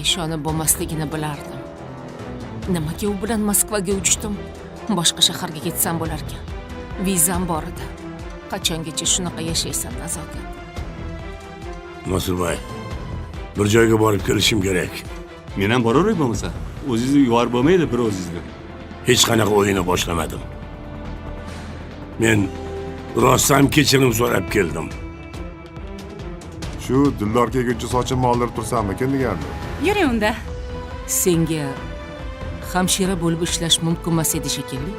ishonib bo'lmasligini bilardim. Nimaga u bilan Moskvaga uchdim? Boshqa shaharga ketsam bo'larkan. Vizam bor edi. Qachongacha shunaqa yashaysan, nazokat? Masurbay, bir joyga borib kelishim kerak. Men ham boraveray bo'lmasa. O'zingizni yuborib bo'lmaydi bir o'zingizni. Hech qanaqa o'yinni boshlamadim. Men rostdan kechirim so'rab keldim. Shu Dildor kelguncha sochimni oldirib tursammikin degandi. Yuring unda. Senga hamshira bo'lib ishlash mumkin emas edi shekilli.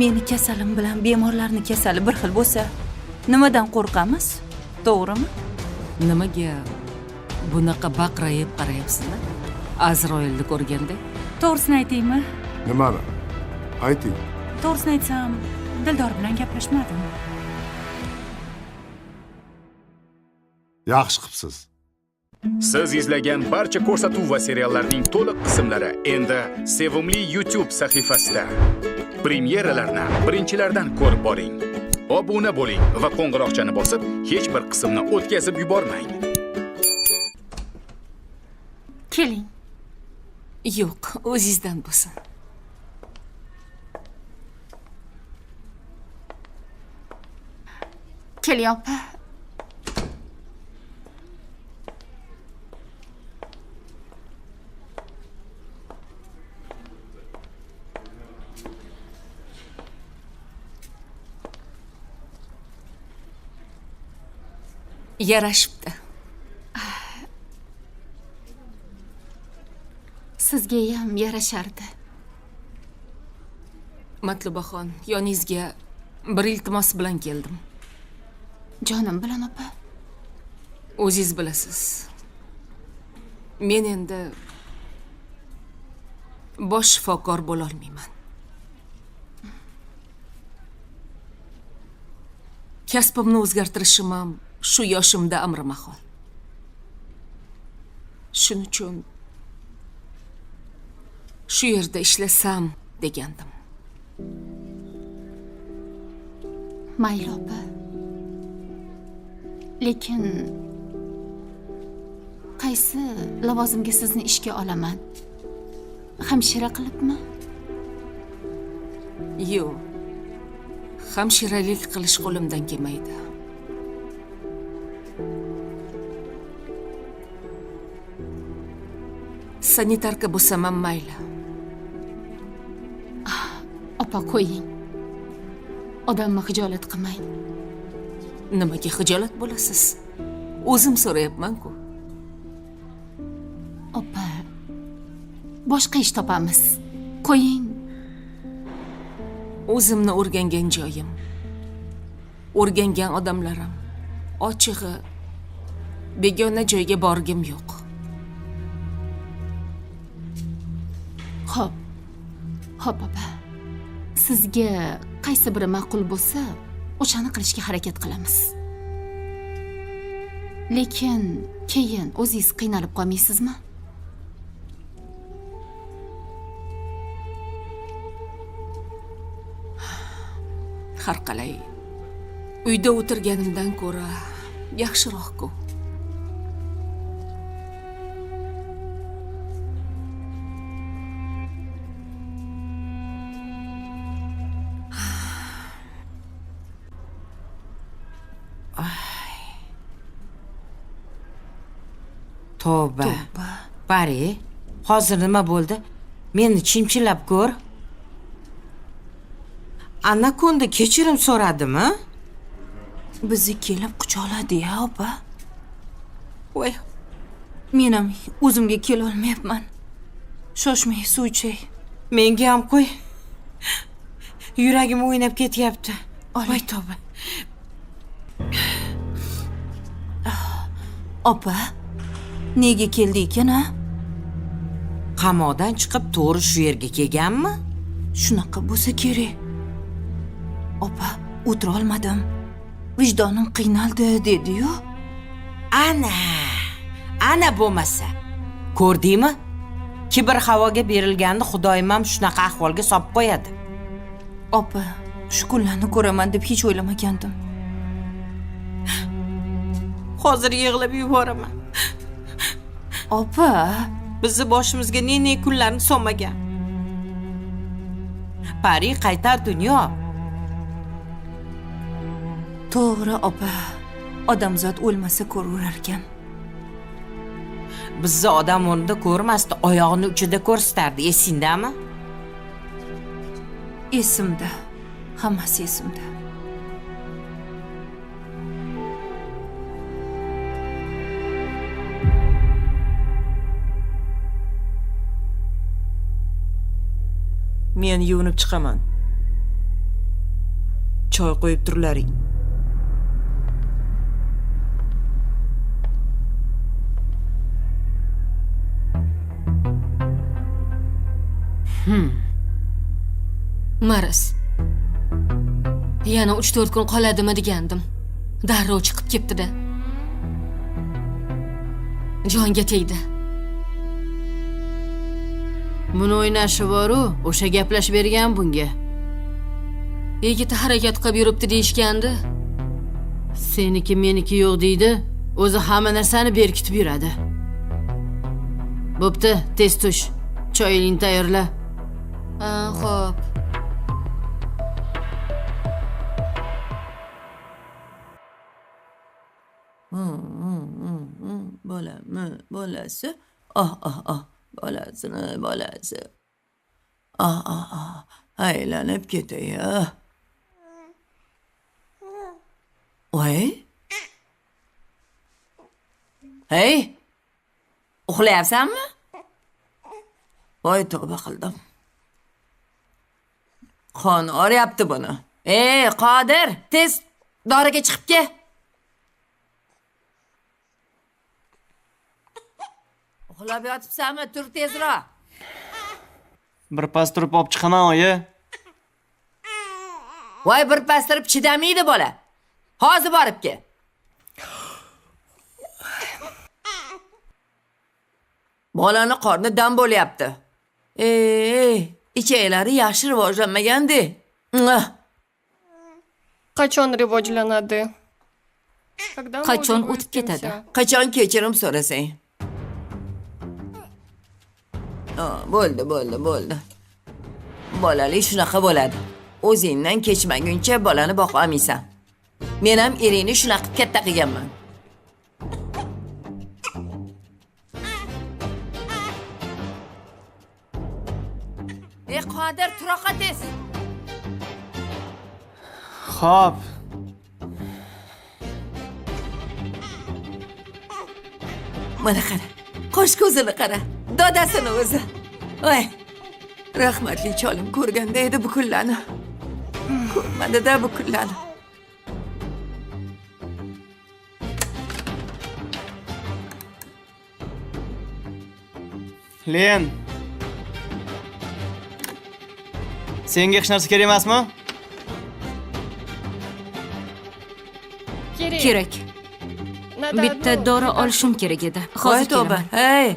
Meni kasalim bilan bemorlarning kasali bir xil bo'lsa, nimadan qo'rqamiz? To'g'rimi? Nimaga bunaqa baqrayib qarayapsizlar? Azroilni ko'rganda To'g'risini aytaymi? Nimani? Ayting. To'g'risini aytsam, Dildor bilan gaplashmadim. Yaxshi qilibsiz. Siz izlagan barcha ko'rsatuv va seriallarning to'liq qismlari endi Sevimli YouTube sahifasida. Premyeralarni birinchilardan ko'rib boring. Obuna bo'ling va qo'ng'iroqchani bosib, hech bir qismni o'tkazib yubormang. Keling. yo'q, o'zingizdan bo'lsin. Keling, opa. Yarashibdi. Sizga ham yarashardi. Matlubaxon, yoningizga bir iltimos bilan keldim. Jonim bilan, opa. O'zingiz bilasiz. Men endi bosh shifokor bo'la olmayman. Kasbimni o'zgartirishim ham shu yoshimda amrimahol. Shuning uchun shu yerda ishlasam degandim. Mayli, opa. Lekin qaysi lavozimga sizni ishga olaman? Hamshira qilibmi? Yo'q. Hamshiralik qilish qo'limdan kelmaydi. Sanitarka bo'lsam ham mayli. Opa, qo'ying. Odamni xijolat qilmang. Nimaga xijolat bo'lasiz? O'zim so'rayapman-ku. Opa, boshqa ish topamiz. Qo'ying. O'zimni o'rgangan joyim, o'rgangan odamlarim, ochig'i begona joyga borgim yo'q. Xo'p. Xo'p, opa. Sizga qaysi biri ma'qul bo'lsa, o'shani qilishga harakat qilamiz. Lekin keyin o'zingiz qiynalib qolmaysizmi? Har qalay, uyda o'tirganimdan ko'ra yaxshiroq-ku. Tavba. Bari, hozir nima bo'ldi? Meni chimchilab ko'r. Ana kunda kechirim so'radimi? Bizni kelib quchoqladi-ya, opa. Voy. Men ham o'zimga kela olmayapman. Shoshmay suv ichay. Menga ham qo'y. Yuragim o'ynab ketyapti. Voy tavba. Opa, nega keldi ekan-a? Qamoqdan chiqib to'g'ri shu yerga kelganmi? Shunaqa bo'lsa kerak. Opa, o'tira olmadim. Vijdonim qiynaldi dedi-yu. Ana bo'lmasa. Ko'rdingmi? Kibr havoga berilganda Xudoyim ham shunaqa ahvolga solib qo'yadi. Opa, shu kunlarni ko'raman deb hech o'ylamagandim. Hozir yig'lab yuboraman. Opa, Bizni boshimizga ne kunlarni solmagan. Pari qaytar dunyo. To'g'ri, opa. Odamzod o'lmasa ko'raverarkan. Bizni odam o'rnida ko'rmasdi, oyog'ini uchida ko'rsatardi. Esingdami? Esimda. Hammasi esimda. Men yuvinib chiqaman. Choy qo'yib turlaring. Maris. Yana 3-4 kun qoladimi degandim. Darrov chiqib ketdi-da. Jonga tegdi. Buni o'ynashi bor-u, o'sha gaplashib bergan bunga. Yigiti harakat qilib yuribdi deyishgandi. Seniki meniki yo'q deydi, o'zi hamma narsani berkitib yuradi. Bo'pti, tez tush. Choyingni tayyorla. Xo'p. Bolasi. Bolasi. Aylanib ketay. Voy. Hey. Uxlayapsanmi? Voy, tavba qildim. Qon oryapti buni. Qodir, tez doriga chiqib kel. Uxlab yotibsanmi? Tur tezroq. Birpas turib olib chiqaman, oyi. Voy, birpas turib chidamaydi bola. Hozir borib kel. Bolani qorni dam bo'lyapti. Ichaklari yaxshi rivojlanmagandi. Qachon rivojlanadi? Qachon o'tib ketadi? Qachon kechirim so'rasang. Bo'ldi. Bolali shunaqa bo'ladi. O'zingdan kechmaguncha bolani boqa olmaysan. Men ham eringni shunaqa katta qilganman. Qodir, turoqqa tez. Xo'p. Mana qara. Qo'sh ko'zini qara. Dodasini o'zi. Voy. Rahmatli cholim ko'rganda edi bu kunlarni. Ko'rmadi-da bu kunlarni. Len. Senga hech narsa kerak emasmi? Kerak. Bitta dori olishim kerak edi. Hozir tavba. kelaman.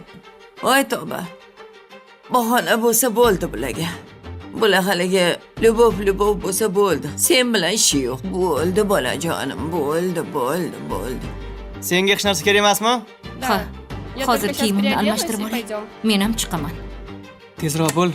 Voy tavba. Bahona bo'lsa bo'ldi bularga. Bular haliga любовь bo'lsa bo'ldi. Sen bilan ishi yo'q. Bo'ldi bolajonim, bo'ldi. Senga hech narsa kerak emasmi? Ha. Hozir kiyimimni almashtirib olay. Men ham chiqaman. Tezroq bo'l.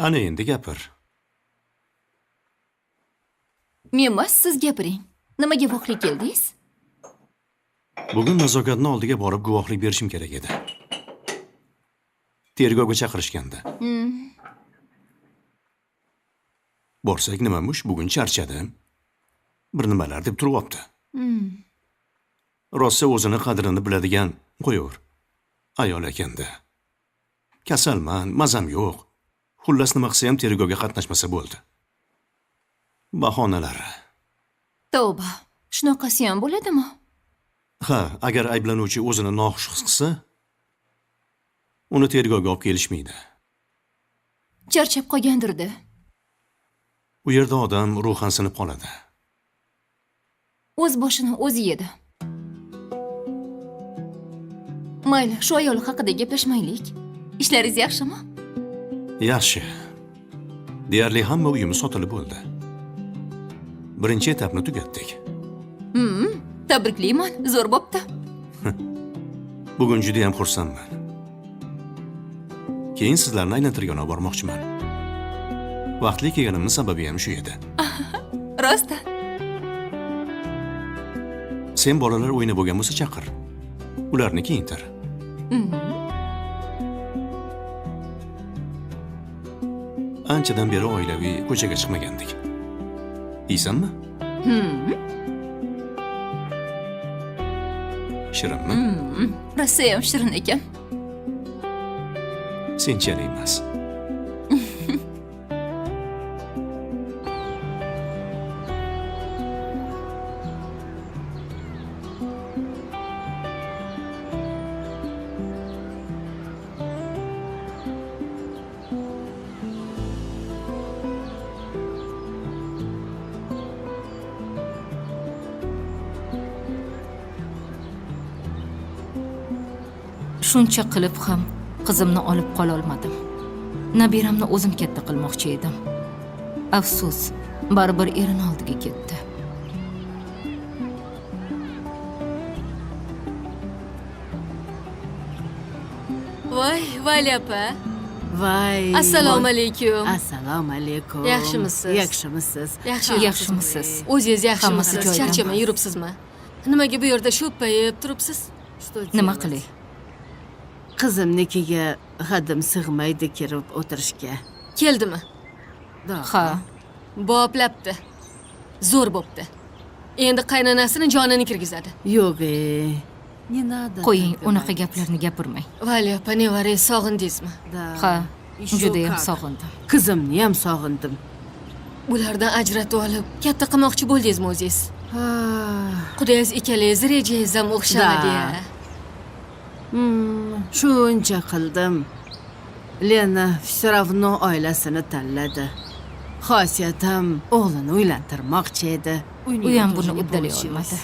Ana endi gapir. Men emas, siz gapiring. Nimaga voqlik keldingiz? Bugun nazokatning oldiga borib guvohlik berishim kerak edi. Tergovga chaqirishgandi. Borsak nimamush, bugun charchadim. Bir nimalar deb turibdi. Rosa o'zini qadrini biladigan qo'yaver. Ayol ekanda. Kasalman, mazam yo'q. Xullas nima qilsa ham tergovga qatnashmasa bo'ldi. Bahonalar. Tavba, shunaqasi ham bo'ladimi? Ha, agar ayblanuvchi o'zini noxush his qilsa, uni tergovga olib kelishmaydi. Charchab qolgandirdi. U yerda odam ruhan sinib qoladi. O'z boshini o'zi yedi. Mayli, shu ayol haqida gaplashmaylik. Ishlaringiz yaxshimi? Yaxshi. Deyarli hamma uyimiz sotilib bo'ldi. Birinchi etapni tugatdik. Tabriklayman, zo'r bo'pti. Bugun juda ham xursandman. Keyin sizlarni aylantirgani olib bormoqchiman. Vaqtli kelganimning sababi ham shu edi. Rostdan. Sen bolalar o'ynab bo'lgan bo'lsa chaqir. Ularni kiyintir. Anchadan beri oilaviy ko'chaga chiqmagandik. Yeysanmi? Shirinmi? Rosa ham shirin ekan. Senchalik emas. Shuncha qilib ham qizimni olib qola olmadim. Nabiramni o'zim katta qilmoqchi edim. Afsus, baribir erini oldiga ketdi. Voy, Vali opa. Voy. Assalomu alaykum. Assalomu alaykum. Yaxshimisiz? Yaxshimisiz? Yaxshimisiz? O'zingiz Hammasi yaxshimisiz? joyida. Charchamay yuribsizmi? Nimaga bu yerda sho'ppayib turibsiz? Nima qilay? Qizimnikiga hadim sig'maydi kirib o'tirishga. Keldimi? Ha, Boplabdi. Zo'r bo'pti. Endi qaynonasini jonini kirgizadi. Yo'q, ne надо. qo'ying, unaqa gaplarni gapirmang. Vali opa, nevarangiz sog'indingizmi? Ha, juda ham sog'indim. Qizimni ham sog'indim. Ulardan ajratib olib, katta qilmoqchi bo'ldingizmi o'zingiz? Xudongiz ikkalangiz rejangiz ham o'xshamadi-ya. Shuncha qildim. Lena все равно oilasini tanladi. Xosiyatim o'g'lini uylantirmoqchi edi. U ham buni uddalay olmadi.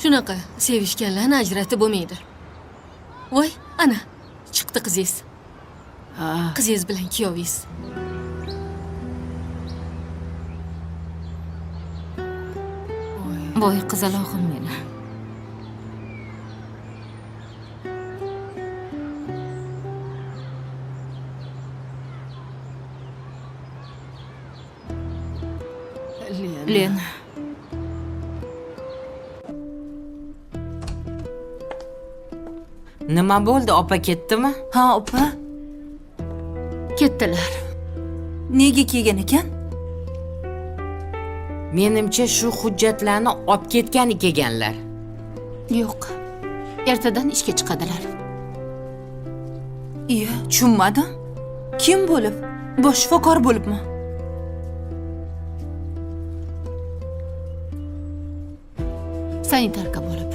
Shunaqa sevishganlarni ajratib bo'lmaydi. Voy, ana, chiqdi qizingiz. Qizingiz bilan kuyovingiz. Voy qizalog'im meni. Lena, Nima bo'ldi? Opa ketdimi? Ha, opa. ketdilar. Nega kelgan ekan? Menimcha shu hujjatlarni olib ketgani kelganlar. Yo'q. Ertadan ishga chiqadilar. Iya, tushunmadim. Kim bo'lib? Bosh shifokor bo'libmi? Sanitarka bo'lib.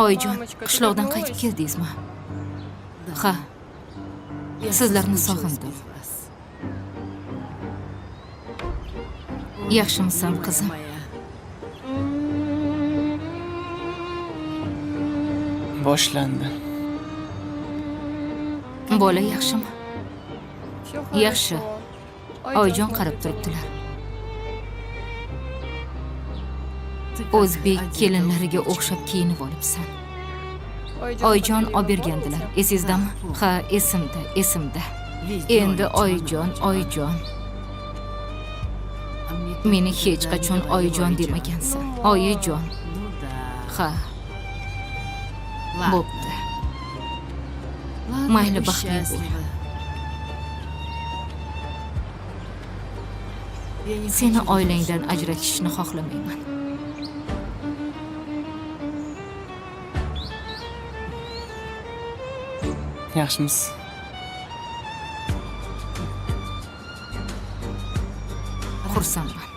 Oyijon, qishloqdan qaytib keldingizmi? Ha. Sizlarni sog'indim. Yaxshimisan, qizim? Boshlandi. Bola yaxshimi? Yaxshi. Oyijon qarab turibdilar. O'zbek kelinlariga o'xshab kiyinib olibsan. Oyijon olib bergandilar. Esizdami? Ha, esimda. Endi oyijon. Meni hech qachon oyijon demagansan. Oyijon. Ha. bo'pti. Mayli, baxtli bo'l. Seni oilangdan ajratishni xohlamayman. Yaxshimiz. Xursandman.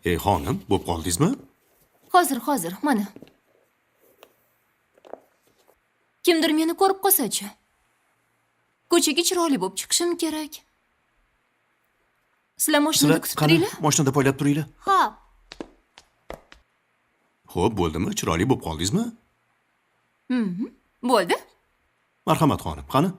Ey xonim, bo'p qoldingizmi? Hozir, mana. Kimdir meni ko'rib qolsa-chi? Ko'chaga chiroyli bo'lib chiqishim kerak. Sizlar mashinada kutib turinglar. Mashinada poylab turinglar. Xo'p. Xo'p, bo'ldimi? Chiroyli bo'lib qoldingizmi? Bo'ldi. Marhamat xonim, qani?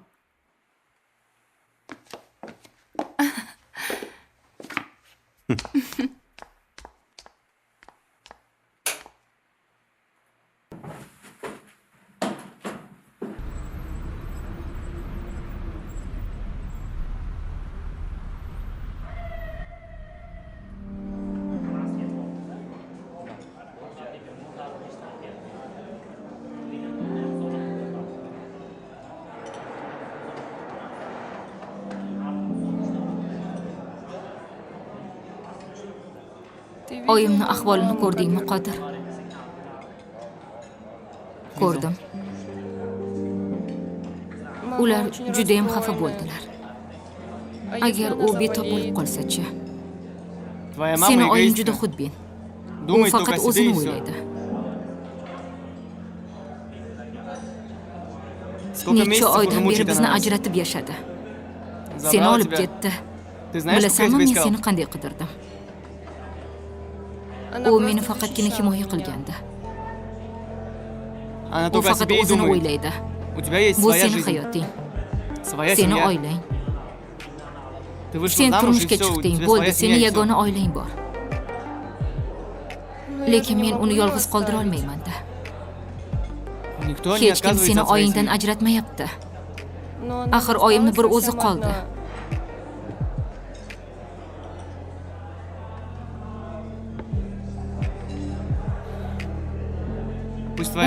Oyimni ahvolini ko'rdingmi, Qodir? Ko'rdim. Ular juda ham xafa bo'ldilar. Agar u betob bo'lib qolsa-chi? Seni oying juda xudbin. U faqat o'zini o'ylaydi. Necha oydan beri bizni ajratib yashadi. Seni olib ketdi. Bilasanmi, men seni qanday qidirdim? U meni faqatgina himoya qilgandi. U faqat o'zini o'ylaydi. Bu seni hayoting. Seni oilang. Sen turmushga chiqding, bo'ldi, seni yagona oilang bor. Lekin men uni yolg'iz qoldira olmayman-da. Hech kim seni oyingdan ajratmayapti. Axir oyimni bir o'zi qoldi.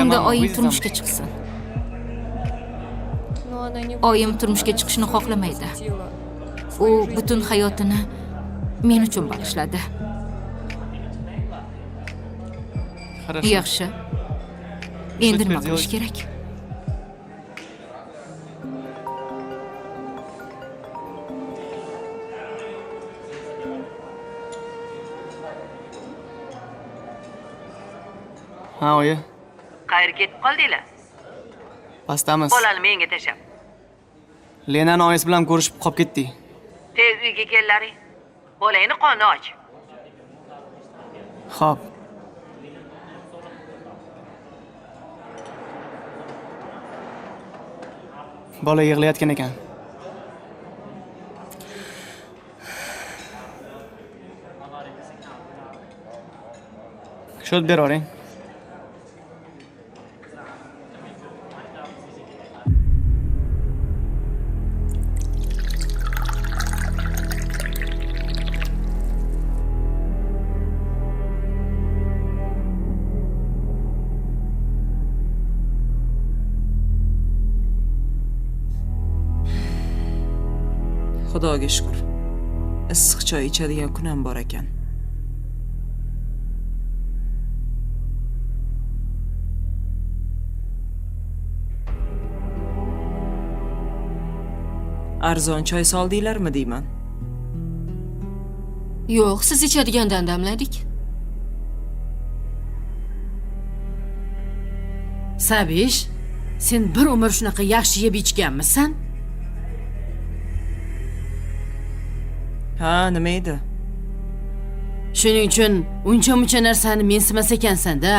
Unda oying turmushga chiqsin. Oyim turmushga chiqishni xohlamaydi. U butun hayotini men uchun bag'ishladi. Yaxshi. Endi nima qilish kerak? Ha, oyi. Qayerga ketib qoldinglar? Pastamiz. Bolani menga tashab. Lenani oyisi bilan ko'rishib qolib ketdik. Tez uyga kellaring. Bolangni qoni och. Xo'p. Bola yig'layotgan ekan. Shot beravering. Xudoga shukr. Issiq choy ichadigan kunam bor ekan. Arzon choy soldinglarmi deyman? Yo'q, siz ichadigandan damladik. Sabish, sen bir umr shunaqa yaxshi yeb ichganmisan? Ha, nima edi? Shuning uchun uncha-muncha narsani mensimas ekansan-da.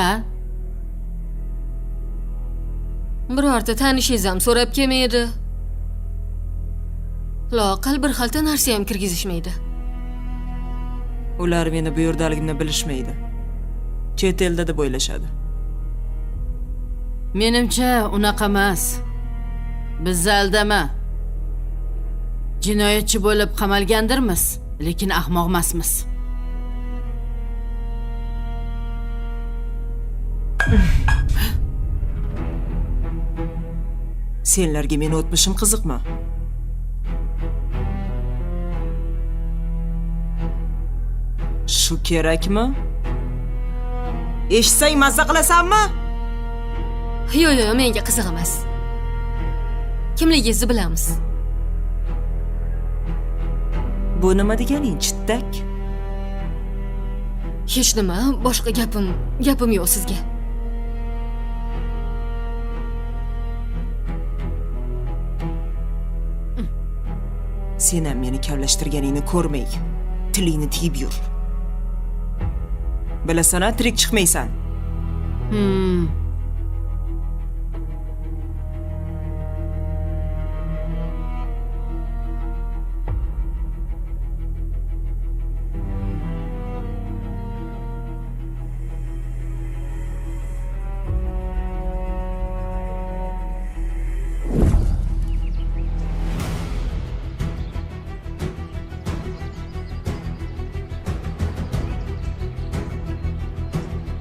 Birorta tanishingiz ham so'rab kelmaydi. Loqal bir xalta narsa ham kirgizishmaydi. Ular meni bu yerdaligimni bilishmaydi. Chet elda deb o'ylashadi. Menimcha unaqa emas. Bizni aldama. Jinoyatchi bo'lib qamalgandirmiz, lekin ahmoq emasmiz. Senlarga meni o'tmishim qiziqmi? Shu kerakmi? Eshitsang mazza qilasanmi? Yo'q, menga qiziq emas. Kimligingizni bilamiz. Bu nima deganing, chittak? Hech nima, boshqa gapim yo'q sizga. Sen ham meni kavlashtirganingni ko'rmay, tilingni tiyib yur. Bilasan, tirik chiqmaysan.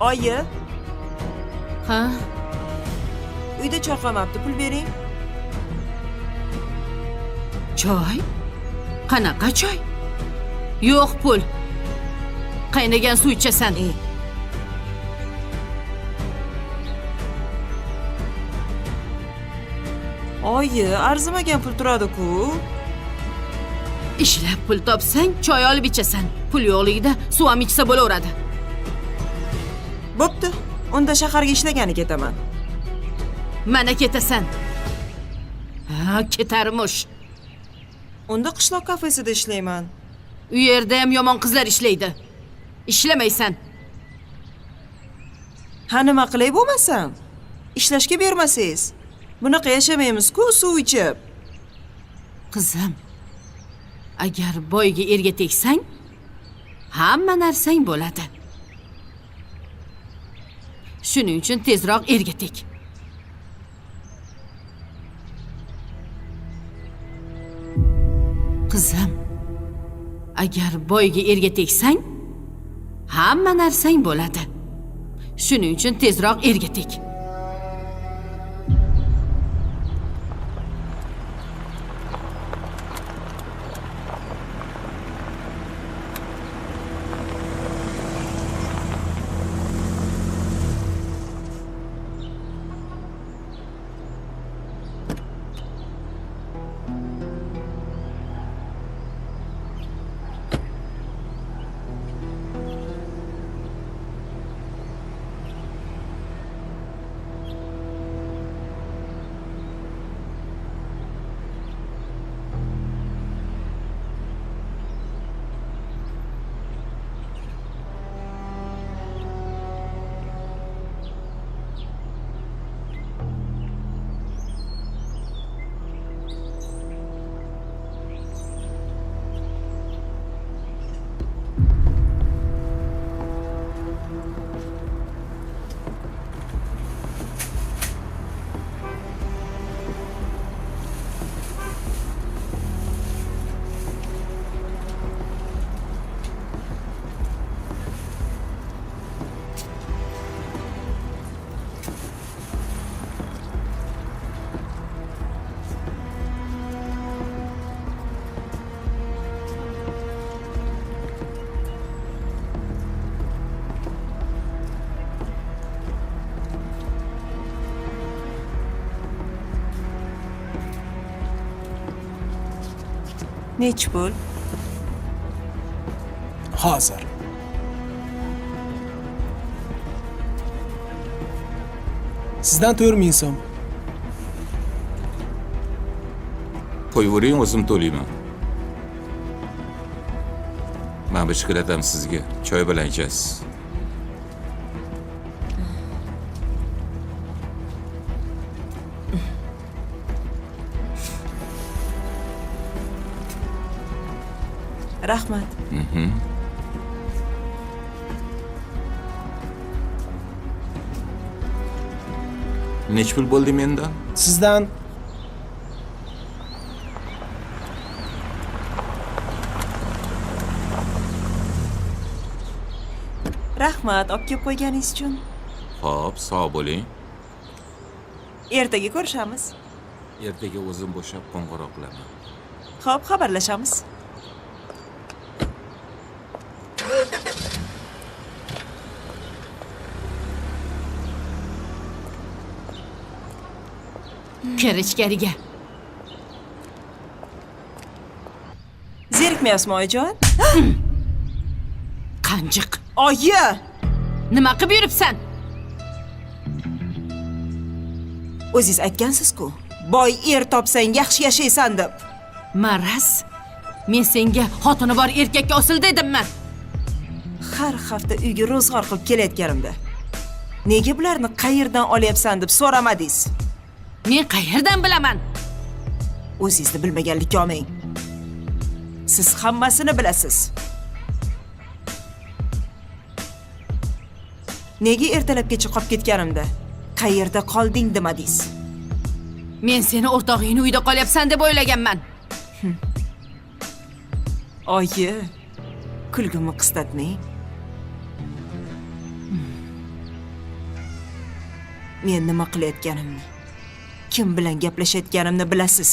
Oyi, Ha? uyda choy qolmabdi, pul bering. Choy? Qanaqa choy? Yo'q pul. Qaynagan suv ichasan. Oyi, arzimagan pul turadi-ku. Ishlab pul topsang, choy olib ichasan. Pul yo'qligida suv ham ichsa bo'laveradi. Bo'pti, unda shaharga ishlagani ketaman. Mana ketasan. Ha, ketarmish. Unda qishloq kafesida ishlayman. U yerda ham yomon qizlar ishlaydi. Ishlamaysan. Ha, nima qilay bo'lmasam? Ishlashga bermasangiz. Bunaqa yashamaymiz-ku suv ichib. Qizim, agar boyga erga tegsang, hamma narsang bo'ladi. Shuning uchun tezroq erga teg. Qizim, agar boyga erga tegsang, hamma narsang bo'ladi. Shuning uchun tezroq erga teg. Nech pul? Hozir. Sizdan 4000 so'm. Qo'yavering, o'zim to'layman. Men bir shikolatam sizga. Choy bilan ichasiz. Rahmat. Nech pul bo'ldi mendan? Sizdan Rahmat, olib kelib qo'yganingiz uchun. Xo'p, sog' bo'ling. Ertaga ko'rishamiz. Ertaga o'zim bo'shab qo'ng'iroq qilaman. Xo'p, xabarlashamiz. Kir ichkariga. Zerikmayapsizmi, oyijon? Qanjiq. Oyi! Nima qilib yuribsan? O'zingiz aytgansiz-ku, boy er topsang yaxshi yashaysan deb. Maraz. Men senga xotini bor erkakka osil dedimmi? Har hafta uyga ro'zg'or qilib kelayotganimda nega bularni qayerdan olyapsan deb so'ramadingiz? Men qayerdan bilaman? O'zingizni bilmaganlikka olmang. Siz hammasini bilasiz. Nega ertalabgacha qolib ketganimda qayerda qolding demadingiz? Men seni o'rtog'ingning uyda qolyapsan deb o'ylaganman. Oyi, kulgimni qistatmang. Men nima qilayotganimni, kim bilan gaplashayotganimni bilasiz.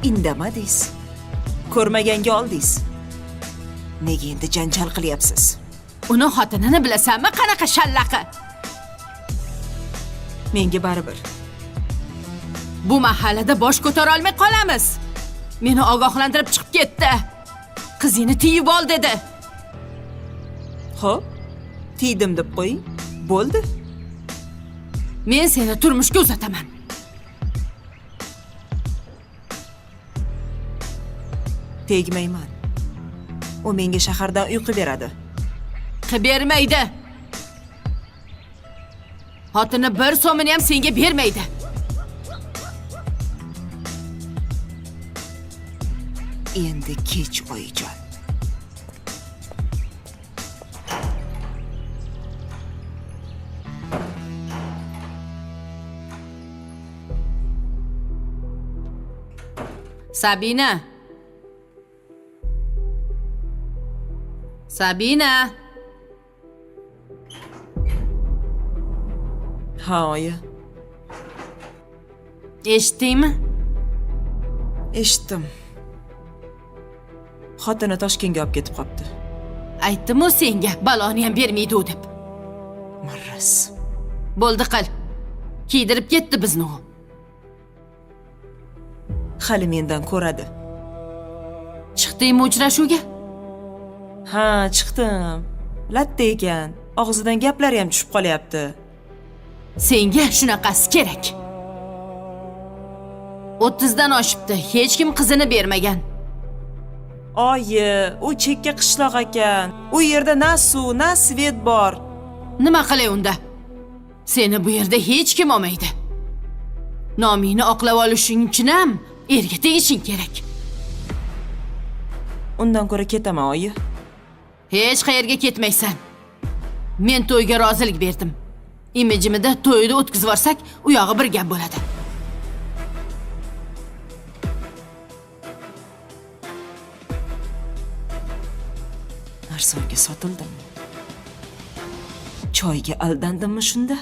Indamadingiz. Ko'rmaganga oldingiz. Nega endi janjal qilyapsiz? Uni xotinini bilasanmi, qanaqa shallaqi? Menga baribir. Bu mahallada bosh ko'tara olmay qolamiz. Meni ogohlantirib chiqib ketdi. Qizingni tiyib ol dedi. Xo'p, tiydim deb qo'ying. Bo'ldi. Men seni turmushga uzataman. Tegmayman. U menga shahardan uyqu beradi. Qilib bermaydi. Xotini bir so'mini ham senga bermaydi. Endi kech oyijon. Sabina. Sabina. Ha, oyi. Eshitdingmi? Eshitdim. Xotini Toshkentga olib ketib qopti. Aytdim-ku senga, baloni ham bermaydi u deb. Marras. Bo'ldi qil. Kiydirib ketdi bizni u. Hali mendan ko'radi. Chiqdingmi uchrashuvga? Ha, chiqdim. Latta ekan. Og'zidan gaplari ham tushib qolyapti. Senga shunaqasi kerak. 30 dan oshibdi. Hech kim qizini bermagan. Oyi, u chekka qishloq ekan. U yerda na suv, na svet bor. Nima qilay unda? Seni bu yerda hech kim olmaydi. Nomingni oqlab olishing uchun ham erga tegishing kerak. Undan ko'ra ketaman, oyi. Hech qayerga ketmaysan. Men to'yga rozilik berdim. Imijimida to'yni o'tkazib yorsak, u yog'i bir gap bo'ladi. Arzonga sotildimmi? Choyga aldandimmi shunda?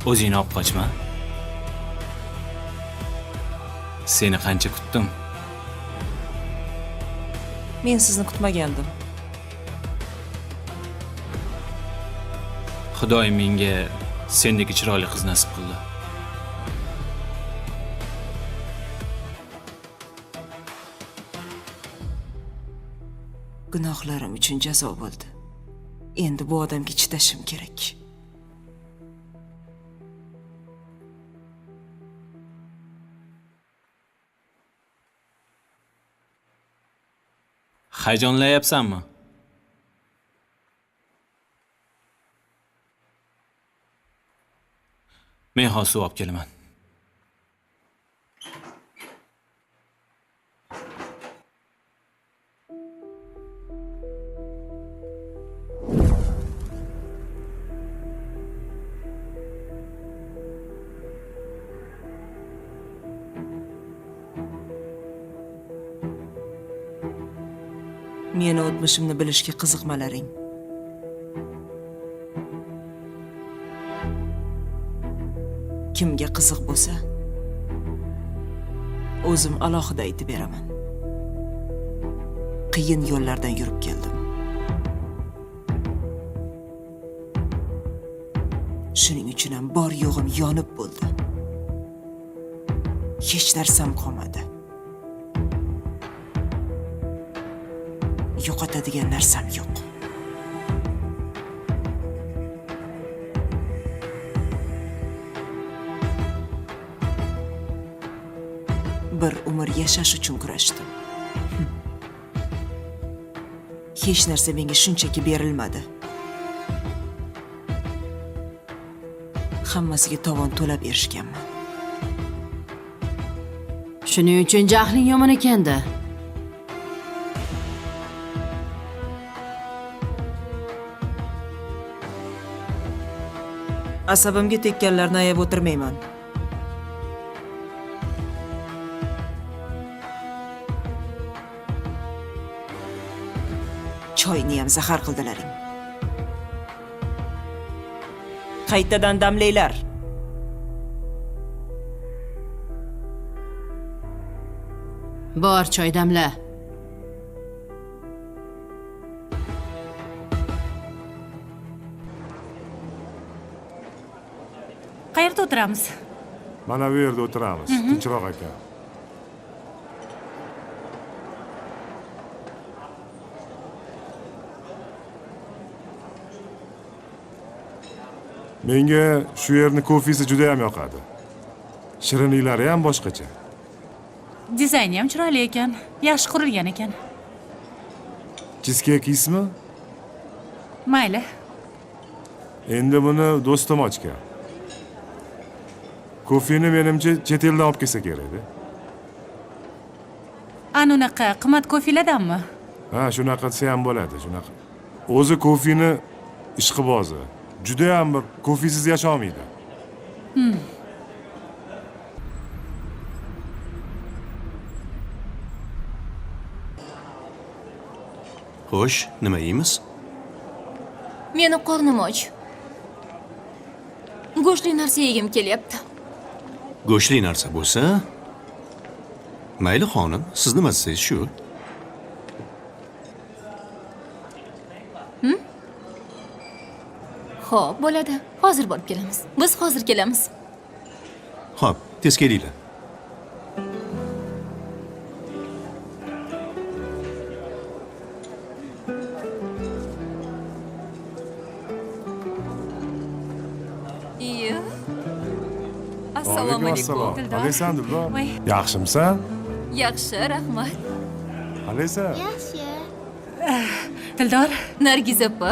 O'zingni olib qochma. Seni qancha kutdim. Men sizni kutmagandim. Xudoy menga sendek chiroyli qiz nasib qildi. Gunohlarim uchun jazo bo'ldi. Endi bu odamga chidashim kerak. Hayajonlayapsanmi? Men hozir suv olib kelaman. Meni o'tmishimni bilishga qiziqmalaring. Kimga qiziq bo'lsa, o'zim alohida aytib beraman. Qiyin yo'llardan yurib keldim. Shuning uchun ham bor yo'g'im yonib bo'ldi. Hech narsam qolmadi. Yo'qotadigan narsam yo'q. Bir umr yashash uchun kurashdim. Hech narsa menga shunchaki berilmadi. Hammasiga tovon to'lab erishganman. Shuning uchun jahling yomon ekanda. Asabimga tekkanlarni ayab o'tirmayman. Choyni ham zahar qildilaring. Qaytadan damlaylar. Bor choy damla. Qayerda o'tiramiz? Mana bu yerda o'tiramiz. Tinchroq ekan. Menga shu yerni kofesi juda ham yoqadi. Shirinliklari ham boshqacha. Dizayni ham chiroyli ekan, yaxshi qurilgan ekan. Cheesecake ismi? Mayli. Endi buni do'stim ochgan. Kofeni menimcha chet eldan olib kelsa kerak-da. Anunaqa qimmat kofilardanmi? Ha, shunaqa desa ham bo'ladi, shunaqa. O'zi kofeni ishqibozi. Juda ham bir kofesiz yasha olmaydi. Xo'sh, nima yeymiz? Meni qornim och. Go'shtli narsa yegim kelyapti. Go'shtli narsa bo'lsa, mayli xonim, siz nima desangiz shu. Xo'p, bo'ladi. Hozir borib kelamiz. Biz hozir kelamiz. Xo'p, tez kelinglar. Iyo. Assalomu alaykum. Qalaysan, Dildor? Yaxshimisan? Yaxshi, rahmat. Qalaysan? Yaxshi. Dildor, Nargiz opa,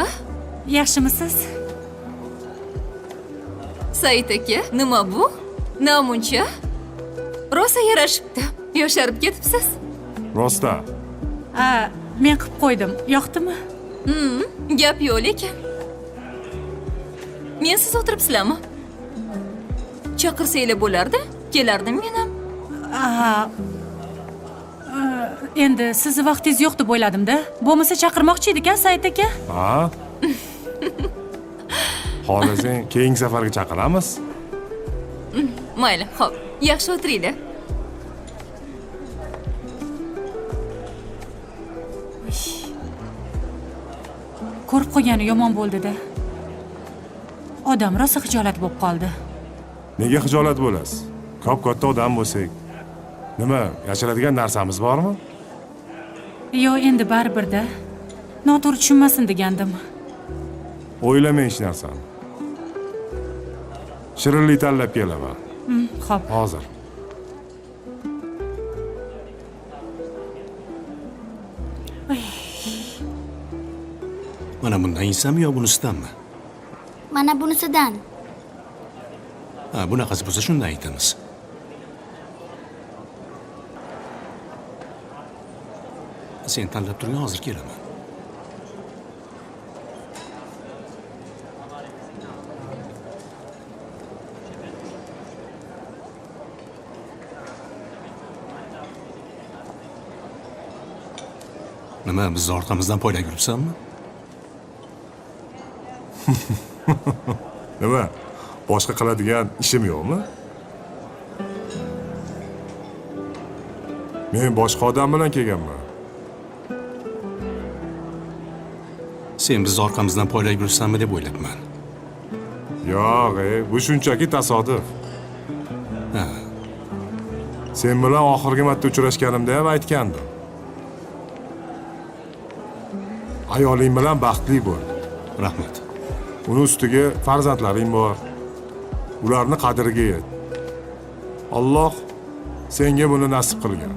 yaxshimisiz? Said aka, nima bu? Namuncha? Rosa yarashibdi. Yosharib ketibsiz. Rosta. Men qilib qo'ydim. Yoqdimi? Gap yo'q lekin. Men siz o'tiribsizlarmi? Chaqirsanglar bo'lardi, kelardim men ham. Endi sizni vaqtingiz yo'q deb o'yladim-da. Bo'lmasa chaqirmoqchi edik-a, Said aka? Ha? Xohlasang, keyingi safarga chaqiramiz. Mayli, xo'p. Yaxshi o'tiringlar. Ko'rib qo'ygani yomon bo'ldi-da. Odam rosa xijolat bo'lib qoldi. Nega xijolat bo'lasiz? Katta odam bo'lsak, nima, yashiradigan narsamiz bormi? Yo'q, endi baribir-da. Noto'g'ri tushunmasin degandim. O'ylamang hech narsani. Shirinlik tanlab kelaman. Xo'p. Hozir. Ay. Mana bundan yeysanmi yo bunisidanmi? Mana bunisidan. Ha, bunaqasi bo'lsa shundan aytamiz. Sen tanlab turgan, hozir kelaman. Nima, bizni orqamizdan poylab yuribsanmi? Nima? Boshqa qiladigan ishim yo'qmi? Men boshqa odam bilan kelganman. Sen bizni orqamizdan poylab yuribsanmi deb o'ylabman. Yo'q, bu shunchaki tasodif. Ha. Sen bilan oxirgi marta uchrashganimda ham aytgandim. Ayoling bilan baxtli bo'l. Rahmat. Uni ustiga farzandlaring bor. Ularni qadriga yet. Alloh senga buni nasib qilgan.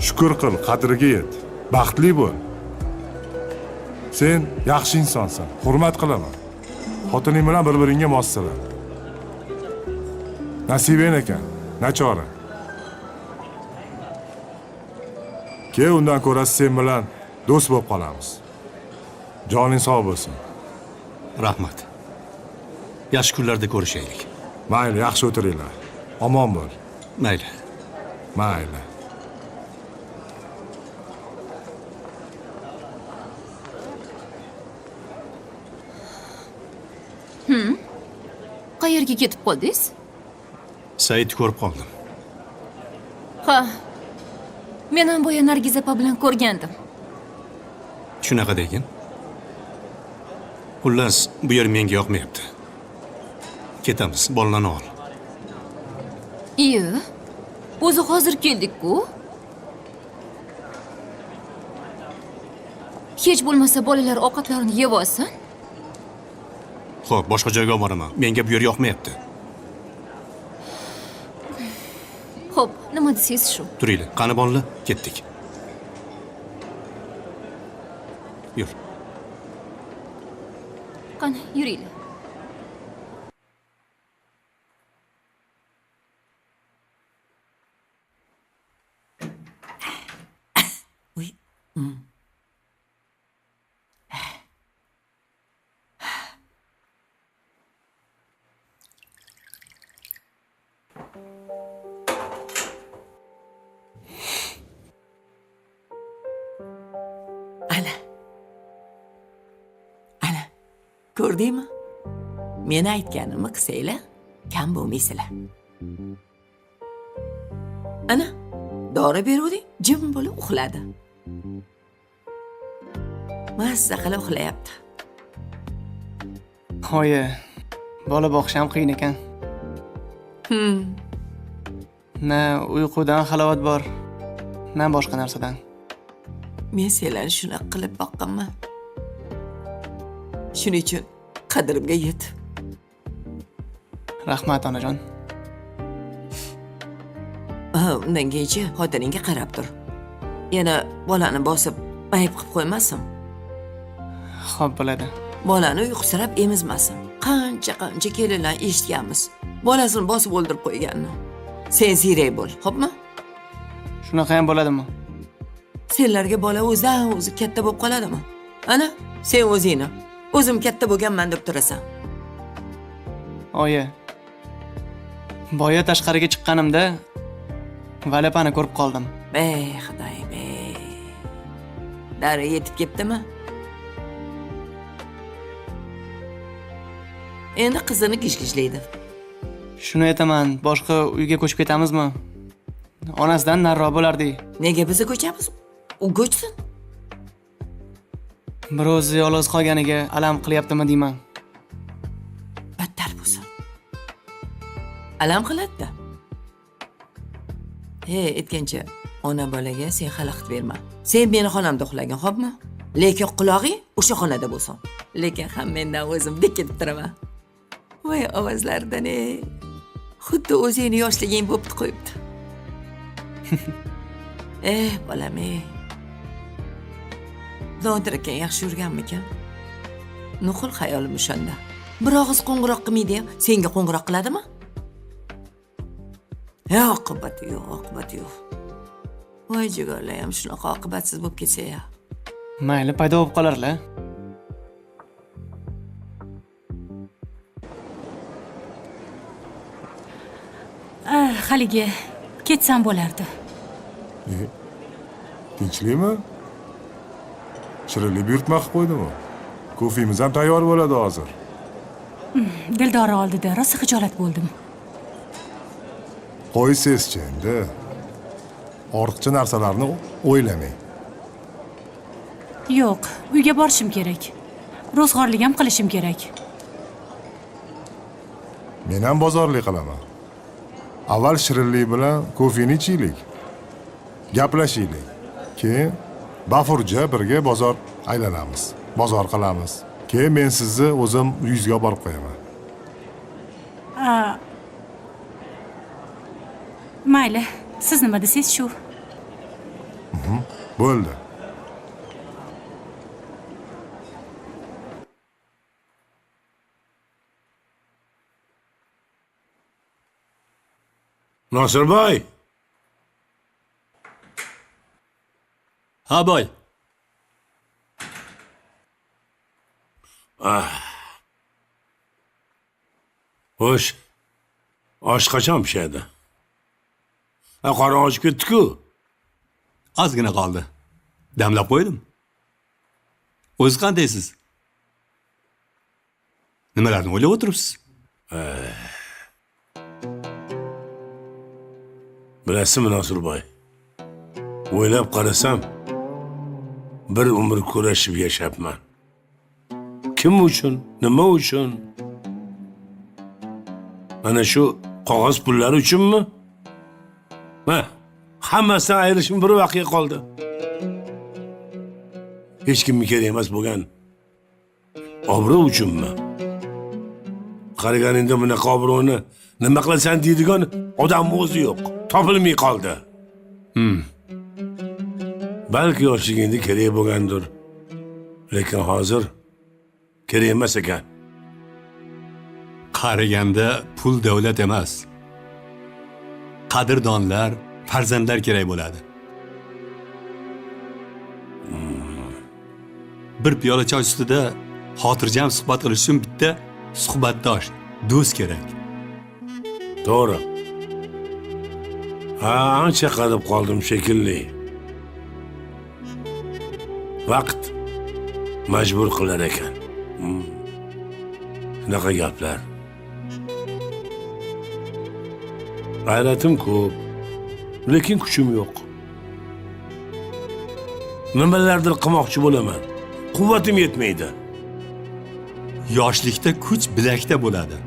Shukr qil, qadriga yet. Baxtli bo'l. Sen yaxshi insonsan. Hurmat qilaman. Xotining bilan bir-biringga mossalar. Nasibang ekan, nachora. Ke undan ko'ra sen bilan do'st bo'lib qolamiz. Joning sog' bo'lsin. Rahmat. Yaxshi kunlarda ko'rishaylik. Mayli, yaxshi o'tiringlar. Omon bo'l. Mayli. Mayli. Qayerga ketib qoldingiz? Saidni ko'rib qoldim. Ha. Men ham boya Nargiz opa bilan ko'rgandim. Shunaqa degin. Xullas, bu yer menga yoqmayapti. Ketamiz, bolalarni ol. Iyo. O'zi hozir keldik-ku. Hech bo'lmasa bolalar ovqatlarini yeb olsin. Xo'p, boshqa joyga olib boraman. Menga bu yer yoqmayapti. Xo'p, nima desangiz shu. Turinglar, qani bolalar, ketdik. Yur. Qani, yuringlar. Ko'rdingmi? Men aytganimni qilsanglar, kam bo'lmaysizlar. Ana, dori beruvding, jim bo'lib uxladi. Mazza qilib uxlayapti. Oyi, bola boqish ham qiyin ekan. Na uyqudan halovat bor, na boshqa narsadan. Men senlarni shunaqa qilib boqqanman. Shuning uchun qadrimga yet. Rahmat onajon. Undan keyinchi xotiningga qarab tur. Yana bolani bosib, ayb qilib qo'ymasin. Xo'p bo'ladi. Bolani uyqusirab emizmasin. Qancha kelinlar eshitganmiz. Bolasini bosib o'ldirib qo'yganini. Sen ziyrak bo'l, xo'pmi? Shunaqa ham bo'ladimi? Senlarga bola o'zidan o'zi katta bo'lib qoladimi? Ana, sen o'zingni o'zim katta bo'lganman deb turasan. Oyi. Boya tashqariga chiqqanimda Valapani ko'rib qoldim. Ey, Xudoyim, Dara yetib ketdimi? Endi qizini gishgishlaydi. Shuni aytaman, boshqa uyga ko'chib ketamizmi? Onasidan nariroq bo'lardi. Nega biz ko'chamiz? U ko'chsin. Bir o'zi yolg'iz qolganiga alam qilyaptimi deyman. Battar bo'lsin. Alam qiladi-da. Aytgancha, ona bolaga sen xalaqit berma. Sen meni xonamda uxlagin, xo'pmi? Lekin qulog'ing o'sha xonada bo'lsin. Lekin ham mendan o'zim dikib turaman. Voy ovozlardan xuddi o'zingni yoshliging bo'lib qo'yibdi. Zotir aka yaxshi yurganmikan? Nuqul xayolim o'shanda. Bir og'iz qo'ng'iroq qilmaydi, senga qo'ng'iroq qiladimi? Oqibati yo'q. Voy jigarlayam shunaqa oqibatsiz bo'lib ketsa-ya. Mayli, paydo bo'lib qolarlar. Haligi ketsam bo'lardi. Tinchlikmi? Shirinlik buyurtma qilib qo'ydimi? Kofemiz ham tayyor bo'ladi hozir. Dildora oldida rosa xijolat bo'ldim. Qo'ysiz-chi endi. Ortiqcha narsalarni o'ylamang. Yo'q, uyga borishim kerak. Ro'zg'orlik ham qilishim kerak. Men ham bozorlik qilaman. Avval shirinlik bilan kofeni ichaylik. Gaplashaylik. Keyin bafurja birga bozor aylanamiz. Bozor qilamiz. Keyin men sizni o'zim uyingizga borib qo'yaman. Mayli, siz nima desangiz shu. Bo'ldi. Nosirboy. Ha boy. Xo'sh. Osh qachon pishadi? Qorong ochib ketdi-ku. Ozgina qoldi. Damlab qo'ydim. O'zi qandaysiz? Nimalarni o'ylab o'tiribsiz? Bilasizmi Nosirboy? O'ylab qarasam, bir umr kurashib yashapman. Kim uchun? Nima uchun? Mana shu qog'oz pullar uchunmi? Hammasidan ayrishim bir vaqtga qoldi. Hech kimga kerak emas bo'lgan obro' uchunmi? Qaraganingda bunaqa obro'ni nima qilasan deydigan odam o'zi yo'q. Topilmay qoldi. Balki yoshligingda kerak bo'lgandir. Lekin hozir kerak emas ekan. Qaraganda pul davlat emas. Qadrdonlar, farzandlar kerak bo'ladi. Bir piyola choy ustida xotirjam suhbat qilish uchun bitta suhbatdosh, do'st kerak. To'g'ri. Ancha qadib qoldim shekilli. Vaqt majbur qilar ekan. Shunaqa gaplar. G'ayratim ko'p, lekin kuchim yo'q. Nimalardir qilmoqchi bo'laman. Quvvatim yetmaydi. Yoshlikda kuch bilakda bo'ladi.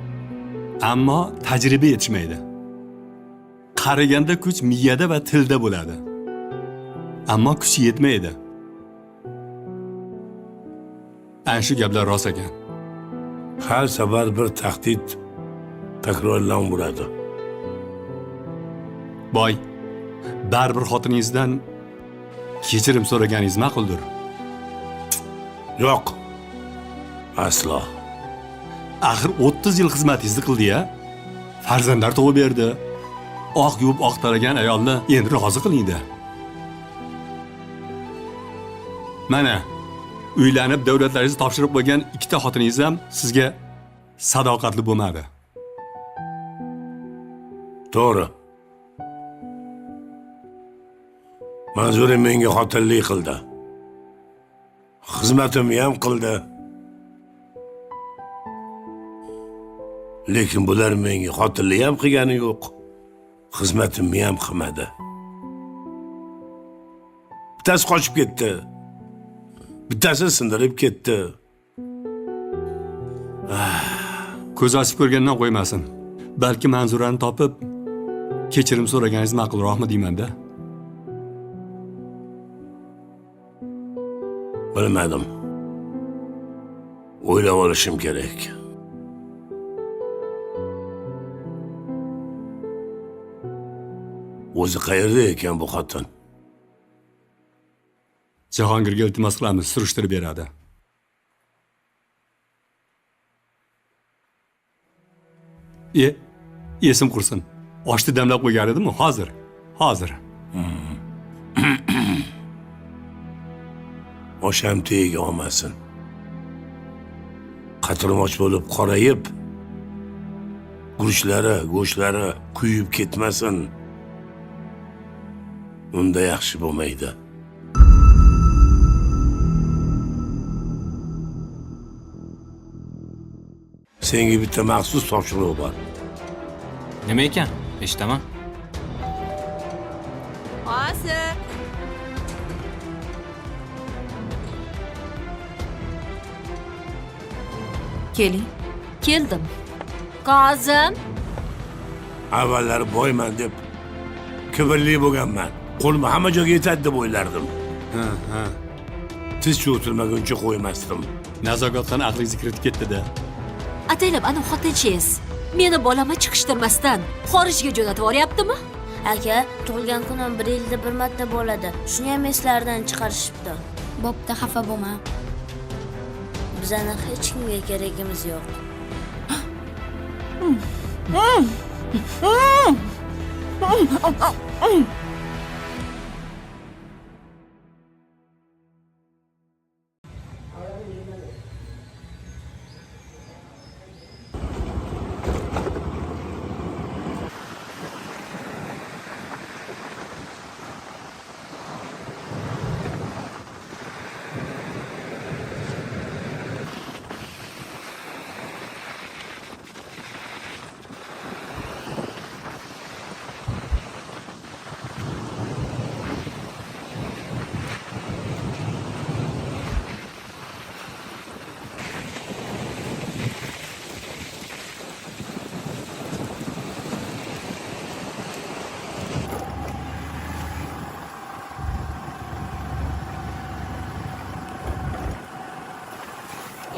Ammo tajriba yetishmaydi. Qaraganda kuch miyada va tilda bo'ladi. Ammo kuch yetmaydi. Ana shu gaplar rost ekan. Har safar bir tahdid takrorlanadi. Boy, baribir xotiningizdan kechirim so'raganingiz ma'quldir. Yo'q. Aslo. Axir 30 yil xizmatingizni qildi-ya. Farzandlar tug'ib berdi. Oq yuvib oq taragan ayolni endi rozi qiling-da. Mana, uylanib davlatlaringizni topshirib qo'ygan ikkita xotiningiz ham sizga sadoqatli bo'lmadi. To'g'ri. Manzura menga xotinlik qildi. Xizmatimni ham qildi. Lekin bular menga xotinlik ham qilgani yo'q. Xizmatimni ham qilmadi. Bittasi qochib ketdi. Bittasi sindirib ketdi. Ko'z ochib ko'rgandan qo'ymasin. Balki Manzurani topib kechirim so'raganingiz ma'qulroqmi deyman-da. Bilmadim. O'ylab olishim kerak. O'zi qayerda ekan bu xotin? Jahongirga iltimos qilamiz, surishtirib beradi. Esim qursin. Oshni damlab qo'ygan edimmi? Hozir. Osham tegiga olmasin. Qatirmoch bo'lib qorayib, guruchlari, go'shtlari kuyib ketmasin. Unda yaxshi bo'lmaydi. Senga bitta maxsus topshiriq bor. Nima ekan? Eshitaman. Hozir. Keling. Keldim. Qozim. Avvallari boyman deb kibrli bo'lganman. Qo'lim hamma joyga yetadi deb o'ylardim. Ha. Tiz cho'tilmaguncha qo'ymasdim. Nazokatdan aqlingiz kirib ketdi-da. Ataylab ana xotinchingiz meni bolama chiqishtirmasdan xorijga jo'natib yuboryaptimi? Aka, tug'ilgan kunim 1 yilda bir marta bo'ladi. Shuni ham eslaridan chiqarishibdi. Bo'pti, xafa bo'lma. Bizning hech kimga keragimiz yo'q.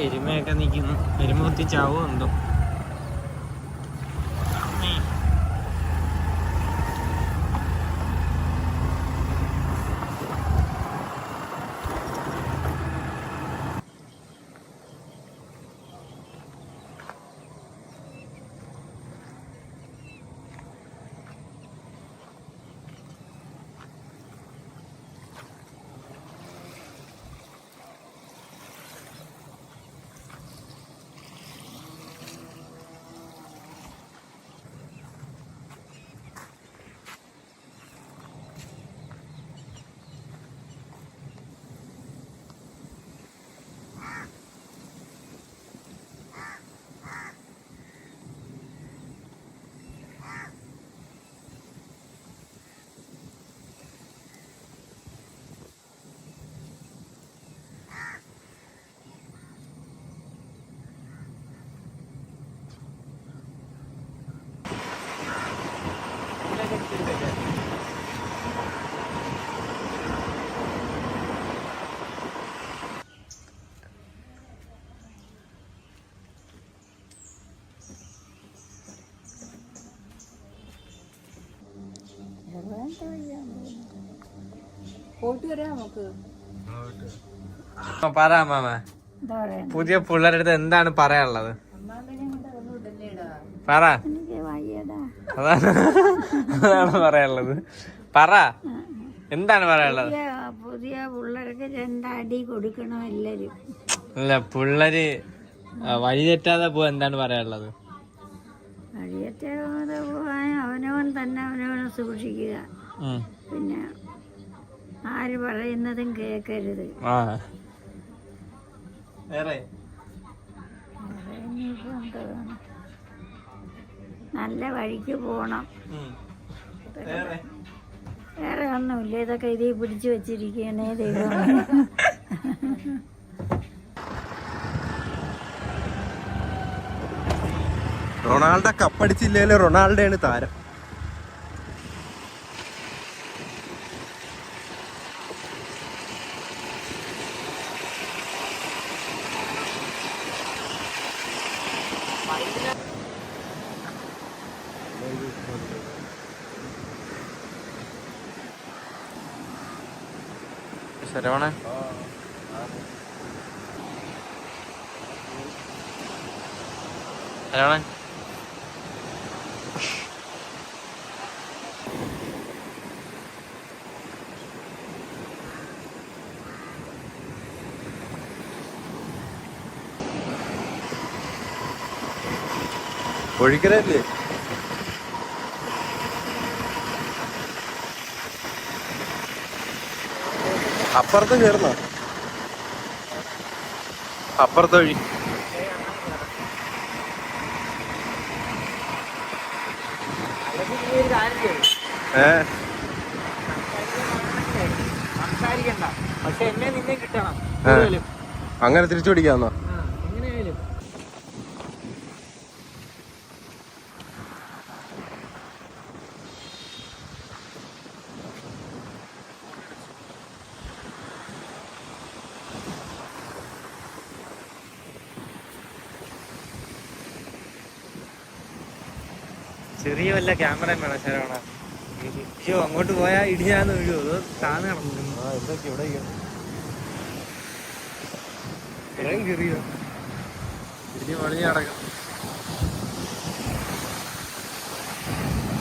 എരുമയൊക്കെ നിൽക്കുന്നു. എരുമ കുത്തി ചാവുന്നുണ്ടോ? പറ മാമ, പുതിയ പിള്ളേരുടെ അടുത്ത് എന്താണ് പറയാനുള്ളത്? പറ. അതാണ് പറയാനുള്ളത്. പറ, എന്താണ് പറയാനുള്ളത്? പുതിയ പിള്ളേർക്ക് 2 അടി കൊടുക്കണം എല്ലാരും. അല്ല, പിള്ളേര് വഴി തെറ്റാതെ പോവാ, എന്താണ് പറയാനുള്ളത്? വഴിയെറ്റാതെ പോകാൻ അവനവൻ തന്നെ അവനവനെ സൂക്ഷിക്കുക. പിന്നെ ആര് പറയുന്നതും കേൾക്കരുത്. നല്ല വഴിക്ക് പോണം. വേറെ ഒന്നുമില്ല, ഇതൊക്കെ ഇതിൽ പിടിച്ചു വെച്ചിരിക്കണേ ദൈവമേ. റൊണാൾഡോ കപ്പടിച്ചില്ലേലും റൊണാൾഡോയാണ് താരം. ശരവണ ശരവണൻ ഒഴിക്കലല്ലേ അപ്പുറത്ത് ചേർന്നോ അപ്പുറത്തെ വഴി അങ്ങനെ തിരിച്ചു പിടിക്കാന്നോ ചെറിയ വല്ല ക്യാമറയും വേണം ശരവണ. അയ്യോ അങ്ങോട്ട് പോയാ ഇടിഞ്ഞാന്ന് വീഴുമോ അതോ താന്ന് കിടന്നു എന്തൊക്കെ ഇവിടെ ഇടം കയറിയോ ഇടിഞ്ഞ് പണിഞ്ഞ് കിടക്കും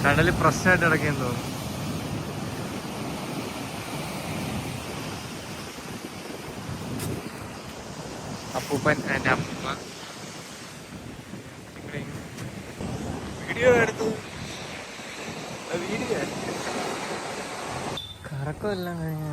കടല് പ്രശ്നമായിട്ട് കിടക്കേന്ന് തോന്നുന്നു. അപ്പൂപ്പൻ എൻ്റെ അമ്മൂമ്മ വീഡിയോ എടുത്തു വീഡിയോ കറക്കമെല്ലാം കഴിഞ്ഞ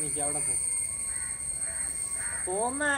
നിൽക്കുക അവിടെ പോമ്മേ.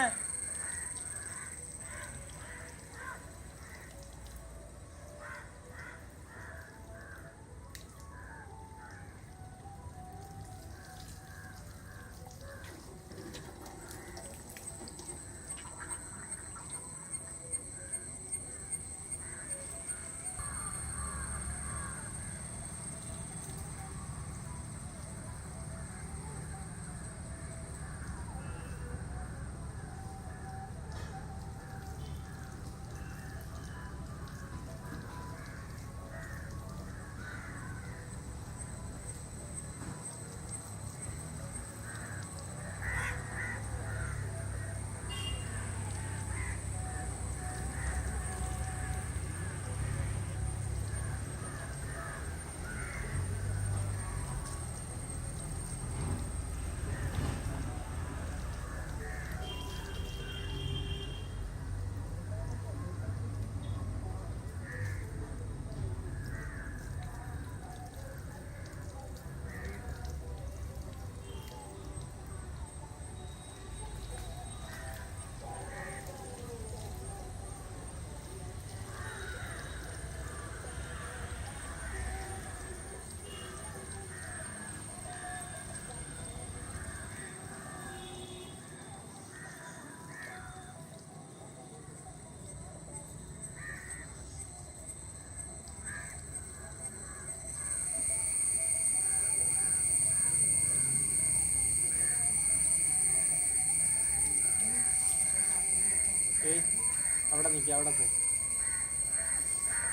അവിടെ നിൽക്കുക അവിടെ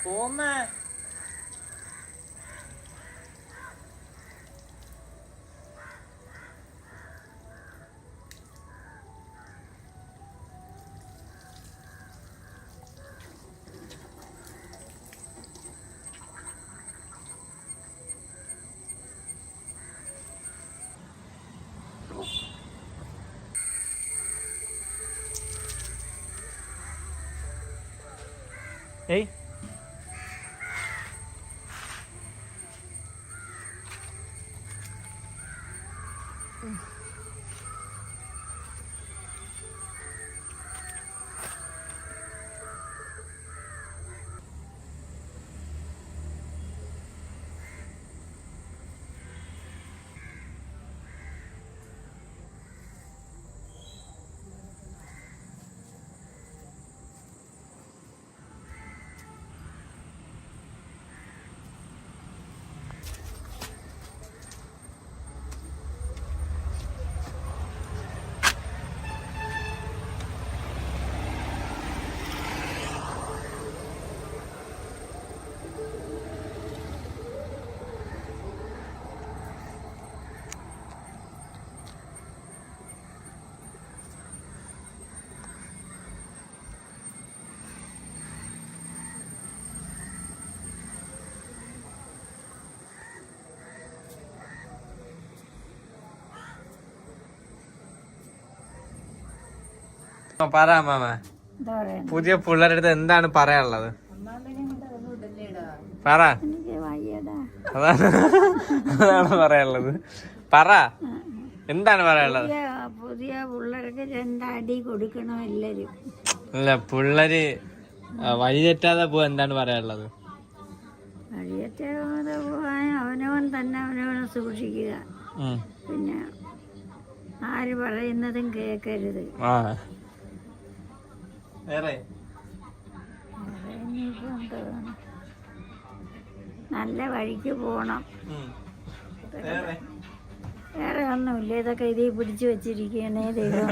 പോമ്മേ. ഏയ് പറ മാമ, പുതിയ പിള്ളേരുടെ അടുത്ത് എന്താണ് പറയാനുള്ളത്? പറ, അതാണ് പറയാനുള്ളത്. പറ, എന്താണ് പറയാനുള്ളത്? പുതിയ പിള്ളേർക്ക് രണ്ടടി കൊടുക്കണം എല്ലാരും. അല്ല, പിള്ളേര് വഴിതെറ്റാതെ പോവാ, എന്താണ് പറയാനുള്ളത്? വഴിതെറ്റാതെ പോവാൻ അവനവൻ തന്നെ അവനവനെ സൂക്ഷിക്കുക. പിന്നെ ആര് പറയുന്നതും കേക്കരുത്. നല്ല വഴിക്ക് പോണം. വേറെ ഒന്നുമില്ല, ഇതൊക്കെ ഇതിൽ പിടിച്ചു വെച്ചിരിക്കണേ ദൈവം.